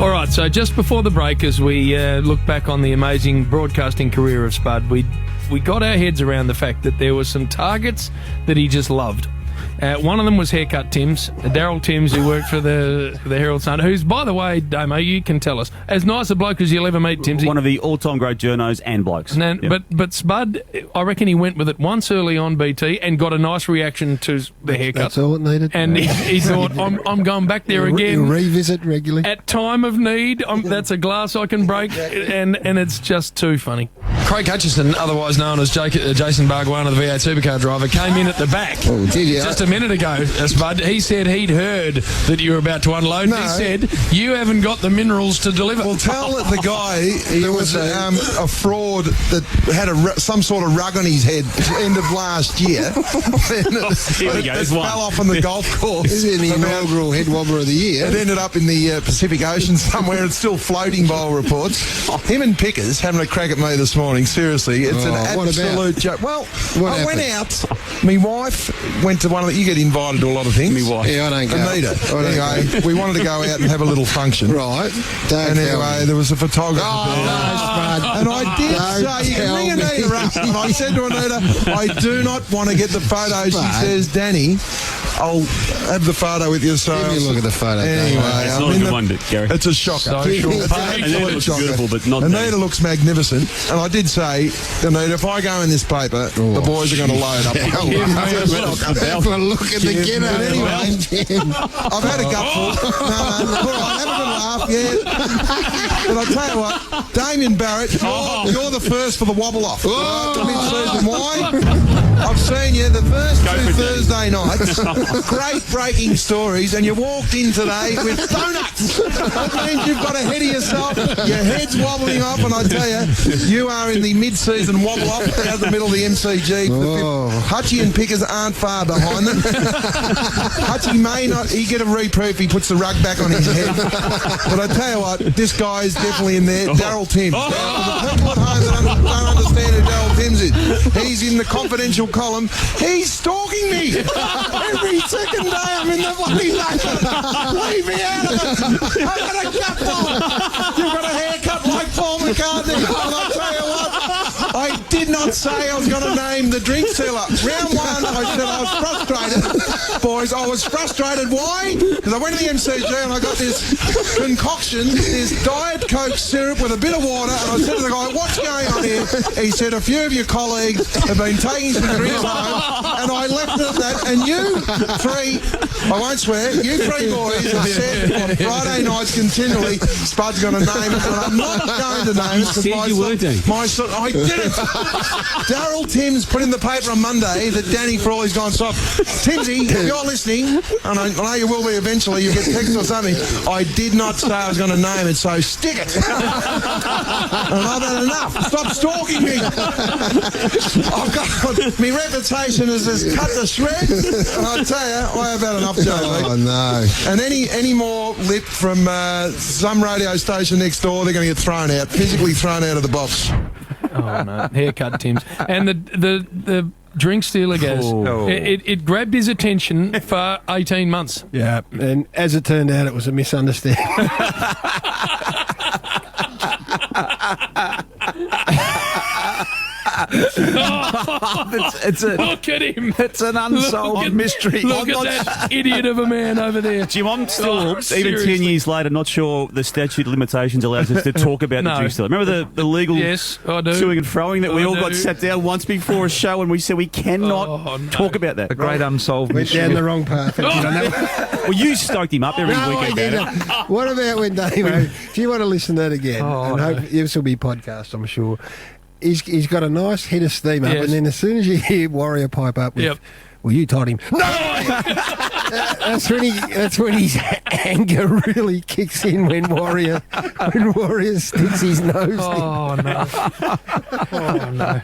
All right, so just before the break, as we look back on the amazing broadcasting career of Spud, we got our heads around the fact that there were some targets that he just loved. One of them was Haircut Tim's, Daryl Timms, who worked for the Herald Sun, who's, by the way, Damo, you can tell us, as nice a bloke as you'll ever meet, Timsy. One of the all-time great journos and blokes. But Spud, I reckon he went with it once early on BT and got a nice reaction to the haircut. That's all it needed. And he thought, I'm going back there again. Revisit regularly. At time of need, that's a glass I can break, and it's just too funny. Craig Hutchison, otherwise known as Jason Barguana, the V8 Supercar driver, came in at the back. Oh, did you? Just a minute ago, Spud. He said he'd heard that you were about to unload. No. He said, you haven't got the minerals to deliver. Well, tell the guy there was a fraud that had some sort of rug on his head end of last year. Here we go. It fell off on the golf course. This is the inaugural head wobbler of the year. It ended up in the Pacific Ocean somewhere. It's still floating by all reports. Him and Pickers having a crack at me this morning. Seriously, it's an absolute joke. Well, I went out. My wife went to one of the... You get invited to a lot of things. Me wife. Yeah, I don't go. Anita. Anyway, we wanted to go out and have a little function. Right. And anyway, there was a photographer there. No, Spud. And I did say, you can ring Anita up. And I said to Anita, I do not want to get the photo. She says, Danny, I'll have the photo with you. So Give me a look at the photo. Anyway, It's not a good one, Gary. it's a shocker. It's an Anita absolute looks shocker. beautiful, but not Anita looks magnificent. And I did say, Anita, if I go in this paper, the boys are going to load up. Have a look at the ghetto. But anyway, I've had a gutful. No, all right, have a good laugh, yeah. But I'll tell you what, Damien Barrett, you're the first for the wobble off. Mid-season. Why? I've seen you the first two Thursday nights, great breaking stories, and you walked in today with donuts. That means you've got ahead of yourself, your head's wobbling off, and I tell you, you are in the mid-season wobble off out the middle of the MCG. Hutchie and Pickers aren't far behind them. Hutchie may not, he get a reproof, he puts the rug back on his head. But I tell you what, this guy is definitely in there. Daryl Timms. For the people at home that don't understand who Daryl Timms is, he's in the confidential column. He's stalking me. Every second day I'm in the bloody nation. Leave me out of it. I've got a gut ball. You've got a haircut like Paul McCartney. And I'll tell you what, I did not say I was going to name the drink seller. Round one, I said I was frustrated. Boys, I was frustrated. Why? Because I went to the MCG and I got this concoction, this Diet Coke syrup with a bit of water, and I said to the guy, what's going on here? He said, a few of your colleagues have been taking some drinks home, and I left it at that. And you three, I won't swear, you three boys have said on Friday nights continually, Spud's going to name it, and I'm not going to name it. I didn't. Daryl Timms put in the paper on Monday that Danny Frawley's gone soft. Timsy, if you're listening, and I know you will be eventually, you get text or something, I did not say I was going to name it, so stick it. And I've had enough. Stop stalking me. I've got my reputation is as cut to shreds, and I tell you, I have had enough, Joe. Oh, no. And any more lip from some radio station next door, they're going to get thrown out, physically thrown out of the box. Oh, no. Haircut Timms. And the drink stealer, Gaz, it grabbed his attention for 18 months. Yeah, and as it turned out, it was a misunderstanding. Look at him. It's an unsolved mystery. Look at that idiot of a man over there. Jim, I'm still, even 10 years later, not sure the statute of limitations allows us to talk about the drink stealer. Remember the legal toing and froing that we all got sat down once before a show and we said we cannot talk about that. A great unsolved mystery. Went down the wrong path. Well, you stoked him up every weekend. What about when David, if you want to listen to that again, and hope this will be podcast, I'm sure, he's got a nice head of steam up, and then as soon as you hear Warrior pipe up with, well, you told him. No! that's when his anger really kicks in when Warrior sticks his nose in. Oh, no. Oh, no.